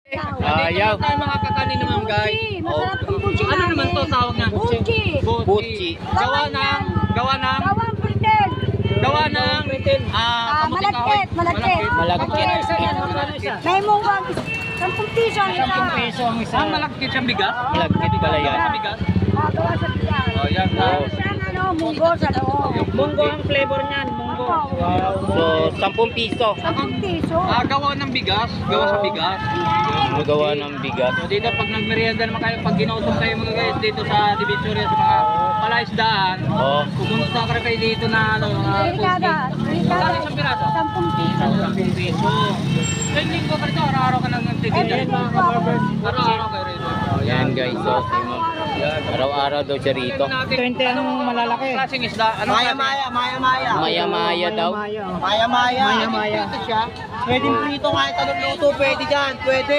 Ayaw. Tayo mga kakanin naman guys. Masarap yung buchi Ano naman to tawag niya? Buchi. Buchi. Gawa ng Gawang pretend. kamuting kahoy. Malagkit. May mungwang 10 piso ang isa. 10 peso ang isa. Malagkit siyang bigas? Malagkit pala yan. Sa bigas? Gawa sa bigas. Oh, yan. Siyang munggo sa loob. Munggo ang flavor niyan, munggo. So, 10 piso. 10 piso. Gawa ng bigas, gawa sa bigas. Magawa ng bigas. So dito pag nagmerienda naman kayo, pag ginutom kayo mga guys dito sa Divisoria sa mga palaisdaan, Oh. pumunta ka kayo dito na Delikada. Magkano isang piraso? 10 piso. 10 piso. Kaya linggo ka rito, araw-araw ka nang nagtitinda. Araw-araw kayo rito. Yan guys. So, si ma'am. Araw-araw daw siya rito. 20 anong malalaki? Klaseng isda? Maya-maya daw. Maya-maya. Pwedeng prito nga ito ng luto, pwede dyan, pwede.